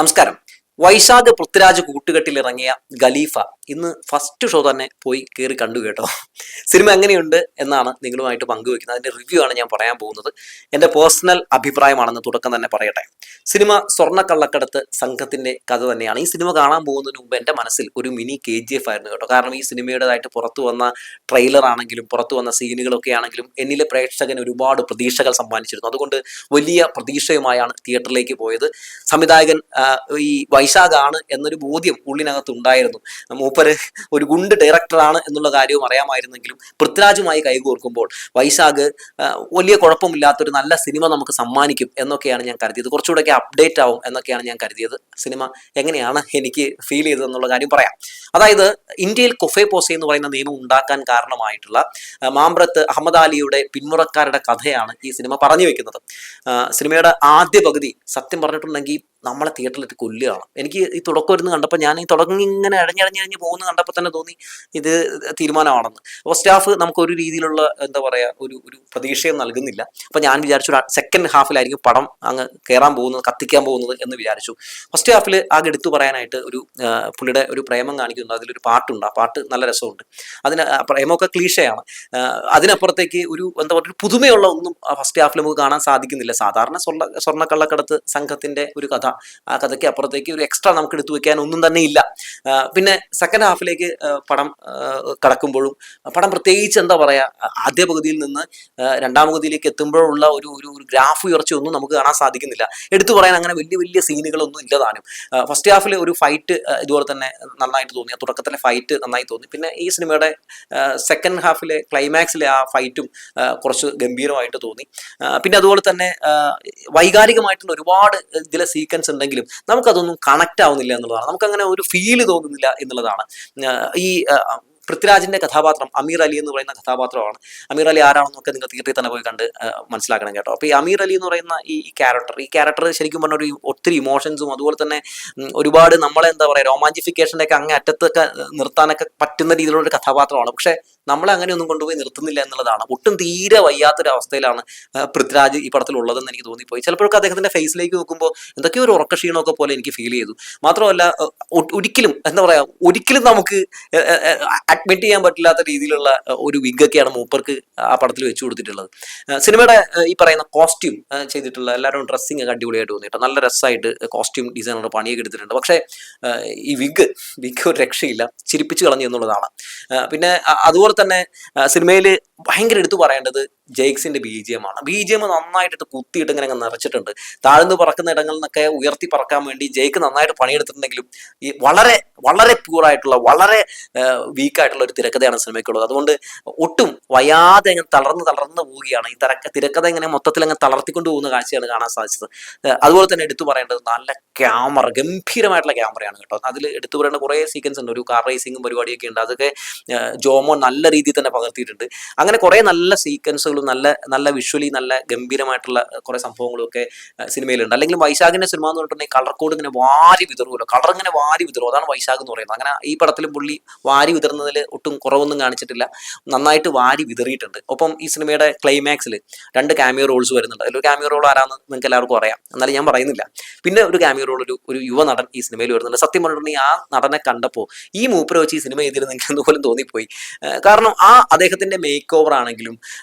നമസ്കാരം. വൈശാഖ് പൃഥ്വിരാജ് കൂട്ടുകെട്ടിലിറങ്ങിയ ഖലീഫ ഇന്ന് first show തന്നെ പോയി കയറി കണ്ടു കേട്ടോ. സിനിമ എങ്ങനെയുണ്ട് എന്നാണ് നിങ്ങളുമായിട്ട് പങ്കുവെക്കുന്നത്. അതിന്റെ റിവ്യൂ ആണ് ഞാൻ പറയാൻ പോകുന്നത്. എൻ്റെ പേഴ്സണൽ അഭിപ്രായമാണെന്ന് തുടക്കം തന്നെ പറയട്ടെ. സിനിമ സ്വർണ്ണക്കള്ളക്കടത്ത് സംഘത്തിന്റെ കഥ തന്നെയാണ്. ഈ സിനിമ കാണാൻ പോകുന്നതിന് മുമ്പ് എൻ്റെ മനസ്സിൽ ഒരു മിനി KGF ആയിരുന്നു കേട്ടോ. കാരണം ഈ സിനിമയുടേതായിട്ട് പുറത്തു വന്ന ട്രെയിലർ ആണെങ്കിലും പുറത്തു വന്ന സീനുകളൊക്കെ ആണെങ്കിലും എന്നിലെ പ്രേക്ഷകന് ഒരുപാട് പ്രതീക്ഷകൾ സമ്മാനിച്ചിരുന്നു. അതുകൊണ്ട് വലിയ പ്രതീക്ഷയുമായാണ് തിയേറ്ററിലേക്ക് പോയത്. സംവിധായകൻ ഈ വൈശാഖാണ് എന്നൊരു ബോധ്യം ഉള്ളിനകത്ത് ഉണ്ടായിരുന്നു. മൂപ്പര് ഒരു ഗുണ്ട് ഡയറക്ടറാണ് എന്നുള്ള കാര്യവും അറിയാമായിരുന്നെങ്കിലും പൃഥ്വിരാജുമായി കൈകോർക്കുമ്പോൾ വൈശാഖ് വലിയ കുഴപ്പമില്ലാത്തൊരു നല്ല സിനിമ നമുക്ക് സമ്മാനിക്കും എന്നൊക്കെയാണ് ഞാൻ കരുതിയത്. കുറച്ചുകൂടെയൊക്കെ അപ്ഡേറ്റ് ആവും എന്നൊക്കെയാണ് ഞാൻ കരുതിയത്. സിനിമ എങ്ങനെയാണ് എനിക്ക് ഫീൽ ചെയ്തതെന്നുള്ള കാര്യം പറയാം. അതായത് ഇന്ത്യയിൽ കൊഫെ പോസെ എന്ന് പറയുന്ന നിയമം ഉണ്ടാക്കാൻ കാരണമായിട്ടുള്ള മാമ്പ്രത്ത് അഹമ്മദ് അലിയുടെ പിന്മുറക്കാരുടെ കഥയാണ് ഈ സിനിമ പറഞ്ഞു വെക്കുന്നത്. സിനിമയുടെ ആദ്യ പകുതി സത്യം പറഞ്ഞിട്ടുണ്ടെങ്കിൽ നമ്മളെ തിയേറ്ററിലിട്ട് കൊല്ലുകയാണ്. എനിക്ക് ഈ തുടക്കം ഇരുന്ന് കണ്ടപ്പോൾ ഞാൻ ഈ തുടങ്ങി ഇങ്ങനെ അഴഞ്ഞ് പോകുന്ന കണ്ടപ്പോൾ തന്നെ തോന്നി ഇത് തീരുമാനമാണെന്ന്. ഫസ്റ്റ് ഹാഫ് നമുക്ക് ഒരു രീതിയിലുള്ള എന്താ പറയുക ഒരു പ്രതീക്ഷയും നൽകുന്നില്ല. അപ്പോൾ ഞാൻ വിചാരിച്ചു സെക്കൻഡ് ഹാഫിലായിരിക്കും പടം അങ്ങ് കയറാൻ പോകുന്നത്, കത്തിക്കാൻ പോകുന്നത് എന്ന് വിചാരിച്ചു. ഫസ്റ്റ് ഹാഫിൽ ആകെ എടുത്തു പറയാനായിട്ട് ഒരു പുള്ളിയുടെ ഒരു പ്രേമം കാണിക്കുന്നുണ്ട്. അതിലൊരു പാട്ടുണ്ട്. ആ പാട്ട് നല്ല രസമുണ്ട്. അതിന് പ്രേമമൊക്കെ ക്ലീഷയാണ്. അതിനപ്പുറത്തേക്ക് ഒരു എന്താ പറയുക ഒരു പുതുമയുള്ള ഒന്നും ഫസ്റ്റ് ഹാഫിൽ നമുക്ക് കാണാൻ സാധിക്കുന്നില്ല. സാധാരണ സ്വർണ്ണക്കള്ളക്കടത്ത് സംഘത്തിന്റെ ഒരു കഥ, ആ കഥയ്ക്ക് അപ്പുറത്തേക്ക് ഒരു എക്സ്ട്രാ നമുക്ക് എടുത്തു വെക്കാൻ ഒന്നും തന്നെ ഇല്ല. പിന്നെ സെക്കൻഡ് ഹാഫിലേക്ക് പടം കടക്കുമ്പോഴും പടം പ്രത്യേകിച്ച് എന്താ പറയുക ആദ്യ പകുതിയിൽ നിന്ന് രണ്ടാം പകുതിയിലേക്ക് എത്തുമ്പോഴുള്ള ഒരു ഗ്രാഫ് ഉയർച്ചയൊന്നും നമുക്ക് കാണാൻ സാധിക്കുന്നില്ല. എടുത്തു പറയാൻ അങ്ങനെ വലിയ സീനുകളൊന്നും ഇല്ലതാനും. ഫസ്റ്റ് ഹാഫിൽ ഒരു ഫൈറ്റ് ഇതുപോലെ തന്നെ നന്നായിട്ട് തോന്നി. തുടക്കത്തിലെ ഫൈറ്റ് നന്നായി തോന്നി. പിന്നെ ഈ സിനിമയുടെ സെക്കൻഡ് ഹാഫിലെ ക്ലൈമാക്സിലെ ആ ഫൈറ്റും കുറച്ച് ഗംഭീരമായിട്ട് തോന്നി. പിന്നെ അതുപോലെ തന്നെ വൈകാരികമായിട്ടുള്ള ഒരുപാട് ഇതിലെ സീക്വൻസ് ഉണ്ടെങ്കിലും നമുക്കതൊന്നും കണക്ട് ആവുന്നില്ല എന്നുള്ളതാണ്. നമുക്കങ്ങനെ ഒരു ഫീല് തോന്നുന്നില്ല എന്നുള്ളതാണ്. ഈ പൃഥ്വിരാജിന്റെ കഥാപാത്രം അമീർ അലി എന്ന് പറയുന്ന കഥാപാത്രമാണ്. അമീർ അലി ആരാണെന്നൊക്കെ നിങ്ങൾ തിയേറ്ററിൽ തന്നെ പോയി കണ്ട് മനസ്സിലാക്കണം കേട്ടോ. അപ്പോൾ ഈ അമീർ അലി എന്ന് പറയുന്ന ഈ ക്യാരക്ടർ ശരിക്കും പറഞ്ഞ ഒരു ഒത്തിരി ഇമോഷൻസും അതുപോലെ തന്നെ ഒരുപാട് നമ്മളെ എന്താ പറയുക റൊമാൻറ്റിഫിക്കേഷൻ്റെ ഒക്കെ അങ്ങേ അറ്റത്തൊക്കെ നിർത്താനൊക്കെ പറ്റുന്ന രീതിയിലുള്ള ഒരു കഥാപാത്രമാണ്. പക്ഷേ നമ്മളെ അങ്ങനെയൊന്നും കൊണ്ടുപോയി നിർത്തുന്നില്ല എന്നുള്ളതാണ്. ഒട്ടും തീരെ വയ്യാത്തൊരവസ്ഥയിലാണ് പൃഥ്വിരാജ് ഈ പടത്തിലുള്ളതെന്ന് എനിക്ക് തോന്നിപ്പോയി. ചിലപ്പോഴൊക്കെ അദ്ദേഹത്തിന്റെ ഫേസിലേക്ക് നോക്കുമ്പോൾ എന്തൊക്കെയോ ഒരു ഉറക്കക്ഷീണമൊക്കെ പോലെ എനിക്ക് ഫീൽ ചെയ്തു. മാത്രമല്ല ഒരിക്കലും നമുക്ക് അഡ്മിറ്റ് ചെയ്യാൻ പറ്റില്ലാത്ത രീതിയിലുള്ള ഒരു വിഗൊക്കെയാണ് മൂപ്പർക്ക് ആ പടത്തിൽ വെച്ചു കൊടുത്തിട്ടുള്ളത്. സിനിമയുടെ ഈ പറയുന്ന കോസ്റ്റ്യൂം ചെയ്തിട്ടുള്ള എല്ലാവരും ഡ്രസ്സിങ് ഒക്കെ അടിപൊളിയായിട്ട് തോന്നിയിട്ട് നല്ല രസമായിട്ട് കോസ്റ്റ്യൂം ഡിസൈനർ പണിയൊക്കെ എടുത്തിട്ടുണ്ട്. പക്ഷേ ഈ വിഗ് ഒരു രക്ഷയില്ല, ചിരിപ്പിച്ച് കളഞ്ഞു എന്നുള്ളതാണ്. പിന്നെ അതുപോലെ തന്നെ സിനിമയിൽ ഭയങ്കര എടുത്തു പറയേണ്ടത് ജെയ്ക്സിന്റെ BGM ആണ്. BGM നന്നായിട്ട് കുത്തിയിട്ട് ഇങ്ങനെ നിറച്ചിട്ടുണ്ട്. താഴ്ന്നു പറക്കുന്ന ഇടങ്ങളിൽ നിന്നൊക്കെ ഉയർത്തി പറക്കാൻ വേണ്ടി ജെയ്ക്ക് നന്നായിട്ട് പണിയെടുത്തിട്ടുണ്ടെങ്കിലും ഈ വളരെ വളരെ പ്യൂറായിട്ടുള്ള വളരെ വീക്കായിട്ടുള്ള ഒരു തിരക്കഥയാണ് സിനിമയ്ക്കുള്ളത്. അതുകൊണ്ട് ഒട്ടും വയ്യാതെ അങ്ങനെ തളർന്ന് പോവുകയാണ്. ഈ തിരക്കഥ ഇങ്ങനെ മൊത്തത്തിൽ അങ്ങനെ തളർത്തിക്കൊണ്ട് പോകുന്ന കാഴ്ചയാണ് കാണാൻ സാധിച്ചത്. അതുപോലെ തന്നെ എടുത്തു പറയേണ്ടത് നല്ല ക്യാമറ, ഗംഭീരമായിട്ടുള്ള ക്യാമറയാണ് കേട്ടോ. അതിൽ എടുത്തു പറയേണ്ട കുറേ സീക്വൻസ് ഉണ്ട്. ഒരു കാർ റേസിങ്ങും പരിപാടിയൊക്കെ ഉണ്ട്. അതൊക്കെ ജോമോൻ നല്ല രീതിയിൽ തന്നെ പകർത്തിയിട്ടുണ്ട്. അങ്ങനെ കുറേ നല്ല സീക്വൻസുകളും നല്ല വിഷ്വലി നല്ല ഗംഭീരമായിട്ടുള്ള കുറേ സംഭവങ്ങളും ഒക്കെ സിനിമയിലുണ്ട്. അല്ലെങ്കിൽ വൈശാഖിന്റെ സിനിമ എന്ന് പറഞ്ഞിട്ടുണ്ടെങ്കിൽ കളർ കോഡ് ഇങ്ങനെ വാരി വിതറുമല്ലോ, കളർ ഇങ്ങനെ വാരി വിതറും. അതാണ് വൈശാഖ് എന്ന് പറയുന്നത്. അങ്ങനെ ഈ പടത്തിലും പുള്ളി വാരി വിതറുന്നതിൽ ഒട്ടും കുറവൊന്നും കാണിച്ചിട്ടില്ല, നന്നായിട്ട് വാരി വിതറിയിട്ടുണ്ട്. ഒപ്പം ഈ സിനിമയുടെ ക്ലൈമാക്സിൽ 2 ക്യാമിയോ റോൾസ് വരുന്നുണ്ട്. അതിലൊരു ക്യാമിയോ റോൾ ആരാന്ന് നിങ്ങൾക്ക് എല്ലാവർക്കും അറിയാം, എന്നാലും ഞാൻ പറയുന്നില്ല. പിന്നെ ഒരു ക്യാമിയോ റോൾ ഒരു യുവ നടൻ ഈ സിനിമയിൽ വരുന്നുണ്ട്. സത്യം പറഞ്ഞിട്ടുണ്ടെങ്കിൽ ആ നടനെ കണ്ടപ്പോൾ ഈ മൂപ്പരെ വെച്ച് ഈ സിനിമ ചെയ്തിരുന്നെങ്കിൽ എന്നുപോലും തോന്നിപ്പോയി. കാരണം അദ്ദേഹത്തിന്റെ മേക്ക് ഓവർ ആണെങ്കിലും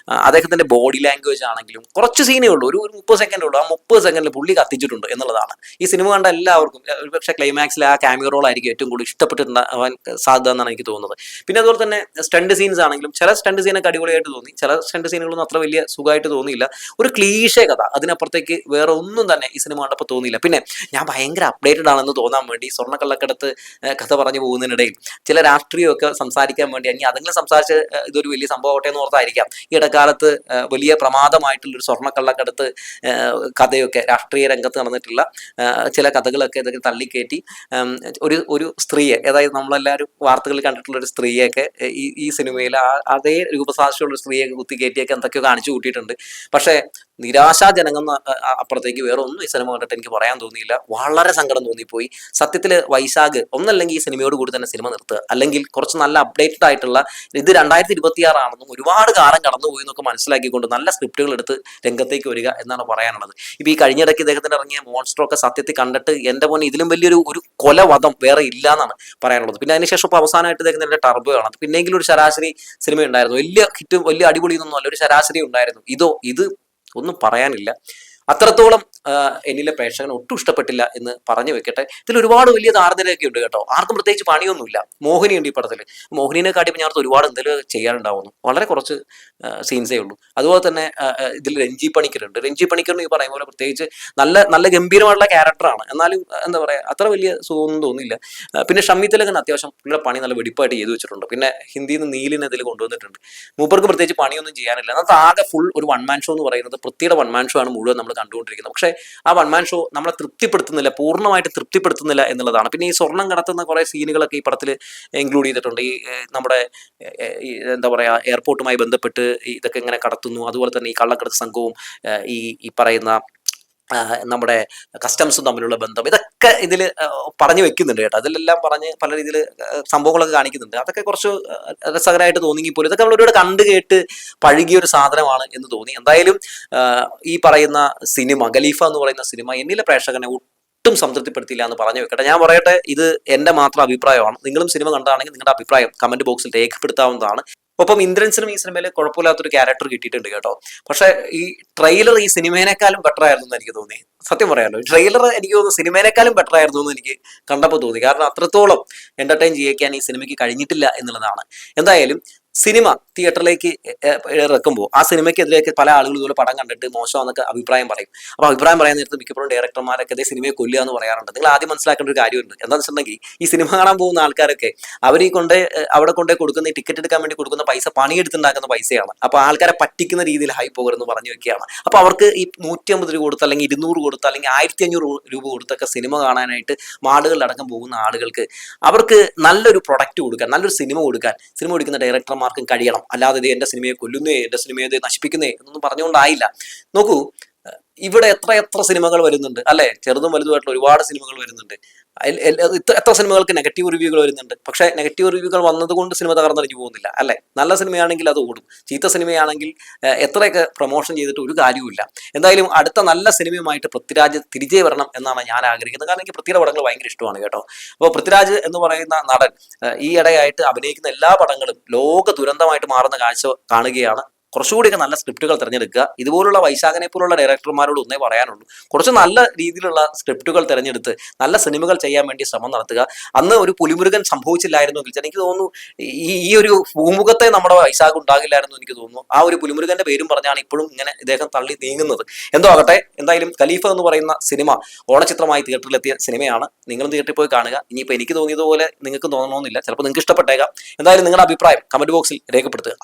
അദ്ദേഹത്തിന്റെ ബോഡി ലാംഗ്വേജ് ആണെങ്കിലും കുറച്ച് സീനേ ഉള്ളൂ, ഒരു 30 സെക്കൻഡ് ഉള്ളൂ. ആ 30 സെക്കൻഡിൽ പുള്ളി കത്തിച്ചിട്ടുണ്ട് എന്നുള്ളതാണ്. ഈ സിനിമ കണ്ട എല്ലാവർക്കും ഒരുപക്ഷെ ക്ലൈമാക്സിൽ ആ ക്യാമിയോ റോൾ ആയിരിക്കും ഏറ്റവും കൂടുതൽ ഇഷ്ടപ്പെട്ടിട്ടുണ്ടാവാൻ സാധ്യത എന്നാണ് എനിക്ക് തോന്നുന്നത്. പിന്നെ അതുപോലെ തന്നെ സ്റ്റണ്ട് സീൻസ് ആണെങ്കിലും ചില സ്റ്റണ്ട് സീനൊക്കെ അടിപൊളിയായിട്ട് തോന്നി, ചില സ്റ്റണ്ട് സീനുകളൊന്നും അത്ര വലിയ സുഖമായിട്ട് തോന്നിയില്ല. ഒരു ക്ലീഷേ കഥ, അതിനപ്പുറത്തേക്ക് വേറെ ഒന്നും തന്നെ ഈ സിനിമ കണ്ടപ്പോൾ തോന്നിയില്ല. പിന്നെ ഞാൻ ഭയങ്കര അപ്ഡേറ്റഡ് ആണെന്ന് തോന്നാൻ വേണ്ടി സ്വർണ്ണക്കള്ളക്കടത്ത് കഥ പറഞ്ഞു പോകുന്നതിനിടയിൽ ചില രാഷ്ട്രീയമൊക്കെ സംസാരിക്കാൻ വേണ്ടി ഇനി അതെങ്കിലും സംസാരിച്ച് ഇതൊരു വലിയ സംഭവമാവട്ടെ എന്ന് ഓർത്തായിരിക്കാം ഈ ഇടക്കാലത്ത് വലിയ പ്രമാദമായിട്ടുള്ളൊരു സ്വർണ്ണക്കള്ളക്കടത്ത് കഥയൊക്കെ രാഷ്ട്രീയ രംഗത്ത് നടന്നിട്ടുള്ള ചില കഥകളൊക്കെ ഇതൊക്കെ തള്ളിക്കയറ്റി ഒരു സ്ത്രീയെ, അതായത് നമ്മളെല്ലാവരും വാർത്തകളിൽ കണ്ടിട്ടുള്ള ഒരു സ്ത്രീയൊക്കെ ഈ സിനിമയിൽ അതേ രൂപസാക്ഷിയുള്ള ഒരു സ്ത്രീയൊക്കെ കുത്തിക്കയറ്റിയൊക്കെ എന്തൊക്കെയോ കാണിച്ചു കൂട്ടിയിട്ടുണ്ട്. പക്ഷേ നിരാശാജനകം അപ്പുറത്തേക്ക് വേറെ ഒന്നും ഈ സിനിമ കണ്ടിട്ട് എനിക്ക് പറയാൻ തോന്നിയില്ല. വളരെ സങ്കടം തോന്നിപ്പോയി. സത്യത്തിൽ വൈശാഖ് ഒന്നല്ലെങ്കിൽ ഈ സിനിമയോട് കൂടി തന്നെ സിനിമ നിർത്തുക, അല്ലെങ്കിൽ കുറച്ച് നല്ല അപ്ഡേറ്റഡ് ആയിട്ടുള്ള ഇത് 2026 ആണെന്നും ഒരുപാട് കാലം കടന്നുപോയി എന്നൊക്കെ മനസ്സിലാക്കിക്കൊണ്ട് നല്ല സ്ക്രിപ്റ്റുകൾ എടുത്ത് രംഗത്തേക്ക് വരിക എന്നാണ് പറയാനുള്ളത്. ഇപ്പോൾ ഈ കഴിഞ്ഞിടയ്ക്ക് ഇദ്ദേഹത്തിന് ഇറങ്ങിയ മോൺസ്റ്റർ ഒക്കെ സത്യത്തിൽ കണ്ടിട്ട് എൻ്റെ പോലെ ഇതിലും വലിയൊരു കൊലവധം വേറെ ഇല്ല എന്നാണ് പറയാനുള്ളത്. പിന്നെ അതിനുശേഷം ഇപ്പോൾ അവസാനമായിട്ട് ഇദ്ദേഹത്തിൻ്റെ ടർബോ ആണ്. പിന്നെയെങ്കിലും ഒരു ശരാശരി സിനിമ ഉണ്ടായിരുന്നു, വലിയ ഹിറ്റും വലിയ അടിപൊളിയൊന്നും അല്ല, ഒരു ശരാശരി ഉണ്ടായിരുന്നു. ഇത് ഒന്നും പറയാനില്ല. അത്രത്തോളം എന്നിലെ പ്രേക്ഷകന് ഒട്ടും ഇഷ്ടപ്പെട്ടില്ല എന്ന് പറഞ്ഞു വെക്കട്ടെ. ഇതിൽ ഒരുപാട് വലിയ താരനിരയൊക്കെ ഉണ്ട് കേട്ടോ. ആർക്കും പ്രത്യേകിച്ച് പണിയൊന്നുമില്ല. മോഹിനി ഉണ്ട് ഈ പടത്തിൽ. മോഹിനിനെ കാട്ടി ഞാൻ ഒരുപാട് എന്തെങ്കിലും ചെയ്യാനുണ്ടാവുന്നു, വളരെ കുറച്ച് സീൻസേ ഉള്ളൂ. അതുപോലെ തന്നെ ഇതിൽ രഞ്ജി പണിക്കരുണ്ട്. രഞ്ജി പണിക്കറിന് ഈ പറയുന്ന പോലെ പ്രത്യേകിച്ച് നല്ല നല്ല ഗംഭീരമായിട്ടുള്ള ക്യാരക്ടറാണ്, എന്നാലും എന്താ പറയുക, അത്ര വലിയ സുഖമൊന്നും തോന്നിയില്ല. പിന്നെ ഷമ്മി തിലകൻ അത്യാവശ്യം പുള്ളിയുടെ പണി നല്ല വെടിപ്പായിട്ട് ചെയ്തു വെച്ചിട്ടുണ്ട്. പിന്നെ ഹിന്ദിയിൽ നിന്ന് നീലിനെ ഇതിൽ കൊണ്ടുവന്നിട്ടുണ്ട്. മൂപ്പർക്ക് പ്രത്യേകിച്ച് പണിയൊന്നും ചെയ്യാനില്ല. അന്നത്തെ ആകെ ഫുൾ ഒരു വൺ മാൻ ഷോ എന്ന് പറയുന്നത് പൃഥ്വിയുടെ വൺ മാൻ ഷോ ആണ് മുഴുവൻ നമ്മൾ കണ്ടുകൊണ്ടിരിക്കുന്നത്. പക്ഷേ ആ വൺ മാൻ ഷോ നമ്മളെ തൃപ്തിപ്പെടുത്തുന്നില്ല, പൂർണ്ണമായിട്ട് തൃപ്തിപ്പെടുത്തുന്നില്ല എന്നുള്ളതാണ്. പിന്നെ ഈ സ്വർണം കടത്തുന്ന കുറേ സീനുകളൊക്കെ ഈ പടത്തിൽ ഇൻക്ലൂഡ് ചെയ്തിട്ടുണ്ട്. ഈ നമ്മുടെ എന്താ പറയുക, എയർപോർട്ടുമായി ബന്ധപ്പെട്ട് ഇതൊക്കെ ഇങ്ങനെ കടത്തുന്നു. അതുപോലെ തന്നെ ഈ കള്ളക്കടത്ത് സംഘവും ഈ പറയുന്ന നമ്മുടെ കസ്റ്റംസും തമ്മിലുള്ള ബന്ധം, ഇതൊക്കെ ഇതിൽ പറഞ്ഞു വെക്കുന്നുണ്ട് കേട്ടോ. അതിലെല്ലാം പറഞ്ഞ് പല രീതിയിൽ സംഭവങ്ങളൊക്കെ കാണിക്കുന്നുണ്ട്. അതൊക്കെ കുറച്ച് രസകരമായിട്ട് തോന്നിയെങ്കിൽ പോലും ഇതൊക്കെ നമ്മളൊരു കണ്ടു കേട്ട് പഴകിയ ഒരു സാധനമാണ് എന്ന് തോന്നി. എന്തായാലും ഈ പറയുന്ന സിനിമ ഖലീഫ എന്ന് പറയുന്ന സിനിമ എന്നിലെ പ്രേക്ഷകനെ ഒട്ടും സംതൃപ്തിപ്പെടുത്തില്ല എന്ന് പറഞ്ഞു വെക്കട്ടെ. ഞാൻ പറയട്ടെ, ഇത് എൻ്റെ മാത്രം അഭിപ്രായമാണ്. നിങ്ങളും സിനിമ കണ്ടാണെങ്കിൽ നിങ്ങളുടെ അഭിപ്രായം കമന്റ് ബോക്സിൽ രേഖപ്പെടുത്താവുന്നതാണ്. ഒപ്പം ഇന്ദ്രൻസിനും ഈ സിനിമയിൽ കുഴപ്പമില്ലാത്തൊരു ക്യാരക്ടർ കിട്ടിയിട്ടുണ്ട് കേട്ടോ. പക്ഷെ ഈ ട്രെയിലർ ഈ സിനിമേനേക്കാളും ബെറ്റർ ആയിരുന്നു എന്ന് എനിക്ക് തോന്നി. സത്യം പറയാമല്ലോ, ട്രെയിലർ എനിക്ക് തോന്നുന്നു സിനിമേനേക്കാളും ബെറ്റർ ആയിരുന്നു എന്ന് എനിക്ക് കണ്ടപ്പോൾ തോന്നി. കാരണം അത്രത്തോളം എന്റർടൈൻ ചെയ്യിക്കാൻ ഈ സിനിമയ്ക്ക് കഴിഞ്ഞിട്ടില്ല എന്നുള്ളതാണ്. എന്തായാലും സിനിമ തിയേറ്ററിലേക്ക് ഇറക്കുമ്പോൾ ആ സിനിമയ്ക്കെതിരെയൊക്കെ പല ആളുകൾ ഇതുപോലെ പടം കണ്ടിട്ട് മോശമാണെന്നൊക്കെ അഭിപ്രായം പറയും. അപ്പോൾ അഭിപ്രായം പറയാൻ നേരത്ത് മിക്കപ്പോഴും ഡയറക്ടർമാരൊക്കെ അതേ സിനിമയെ കൊല്ലുക എന്ന് പറയാറുണ്ട്. നിങ്ങൾ ആദ്യം മനസ്സിലാക്കേണ്ട ഒരു കാര്യമുണ്ട്. എന്താണെന്ന് വെച്ചിട്ടുണ്ടെങ്കിൽ ഈ സിനിമ കാണാൻ പോകുന്ന ആൾക്കാരൊക്കെ അവർ അവിടെ കൊണ്ടേ കൊടുക്കുന്ന ഈ ടിക്കറ്റ് എടുക്കാൻ വേണ്ടി കൊടുക്കുന്ന പൈസ പണിയെടുത്തുണ്ടാക്കുന്ന പൈസയാണ്. അപ്പോൾ ആൾക്കാരെ പറ്റിക്കുന്ന രീതിയിൽ ഹൈ പോകരുതെന്ന് പറഞ്ഞു വെക്കുകയാണ്. അപ്പോൾ അവർക്ക് ഈ 150 രൂപ കൊടുത്ത് അല്ലെങ്കിൽ 200 കൊടുത്ത് അല്ലെങ്കിൽ 1500 രൂപ കൊടുത്തൊക്കെ സിനിമ കാണാനായിട്ട് മാടുകളിലടക്കം പോകുന്ന ആളുകൾക്ക് അവർക്ക് നല്ലൊരു പ്രൊഡക്റ്റ് കൊടുക്കാൻ, നല്ലൊരു സിനിമ കൊടുക്കുന്ന ഡയറക്ടർമാർക്കും കഴിയണം. അല്ലാതെ ഇത് എൻ്റെ സിനിമയെ കൊല്ലുന്നേ, എൻ്റെ സിനിമയെ നശിപ്പിക്കുന്നേ എന്നൊന്നും പറഞ്ഞുകൊണ്ടായില്ല. നോക്കൂ, ഇവിടെ എത്ര സിനിമകൾ വരുന്നുണ്ട് അല്ലെ, ചെറുതും വലുതുമായിട്ടുള്ള ഒരുപാട് സിനിമകൾ വരുന്നുണ്ട്. എത്ര സിനിമകൾക്ക് നെഗറ്റീവ് റിവ്യൂകൾ വരുന്നുണ്ട്. പക്ഷെ നെഗറ്റീവ് റിവ്യൂകൾ വന്നതുകൊണ്ട് സിനിമ തകർന്നടിഞ്ഞു പോകുന്നില്ല അല്ലെ. നല്ല സിനിമയാണെങ്കിൽ അത് ഓടും, ചീത്ത സിനിമയാണെങ്കിൽ എത്രയൊക്കെ പ്രൊമോഷൻ ചെയ്തിട്ട് ഒരു കാര്യവുമില്ല. എന്തായാലും അടുത്ത നല്ല സിനിമയുമായിട്ട് പൃഥ്വിരാജ് തിരികെ വരണം എന്നാണ് ഞാൻ ആഗ്രഹിക്കുന്നത്. കാരണം എനിക്ക് പൃഥ്വിയുടെ പടങ്ങൾ ഭയങ്കര ഇഷ്ടമാണ് കേട്ടോ. അപ്പോൾ പൃഥ്വിരാജ് എന്ന് പറയുന്ന നടൻ ഈ ഇടയായിട്ട് അഭിനയിക്കുന്ന എല്ലാ പടങ്ങളും ലോക ദുരന്തമായിട്ട് മാറുന്ന കാഴ്ച കാണുകയാണ്. കുറച്ചുകൂടിയൊക്കെ നല്ല സ്ക്രിപ്റ്റുകൾ തിരഞ്ഞെടുക്കുക. ഇതുപോലുള്ള വൈശാഖനെ പോലുള്ള ഡയറക്ടർമാരോട് ഒന്നേ പറയാനുള്ളൂ, കുറച്ച് നല്ല രീതിയിലുള്ള സ്ക്രിപ്റ്റുകൾ തിരഞ്ഞെടുത്ത് നല്ല സിനിമകൾ ചെയ്യാൻ വേണ്ടി ശ്രമം നടത്തുക. അന്ന് ഒരു പുലിമുരുകൻ സംഭവിച്ചില്ലായിരുന്നെങ്കിൽ എനിക്ക് തോന്നുന്നു ഈ ഒരു ഭൂമുഖത്തെ നമ്മുടെ വൈശാഖ് ഉണ്ടാകില്ലായിരുന്നു എനിക്ക് തോന്നുന്നു. ആ ഒരു പുലിമുരുകന്റെ പേരും പറഞ്ഞാണ് ഇപ്പോഴും ഇങ്ങനെ ഇദ്ദേഹം തള്ളി നീങ്ങുന്നത്. എന്തോ ആകട്ടെ, എന്തായാലും ഖലീഫ എന്ന് പറയുന്ന സിനിമ ഓണച്ചിത്രമായി തിയേറ്ററിലെത്തിയ സിനിമയാണ്. നിങ്ങളും തിയേറ്ററിൽ പോയി കാണുക. ഇനിയിപ്പോൾ എനിക്ക് തോന്നിയതുപോലെ നിങ്ങൾക്ക് തോന്നണമെന്നില്ല, ചിലപ്പോൾ നിങ്ങൾക്ക് ഇഷ്ടപ്പെട്ടേക്കാം. എന്തായാലും നിങ്ങളുടെ അഭിപ്രായം കമന്റ് ബോക്സിൽ രേഖപ്പെടുത്തുക.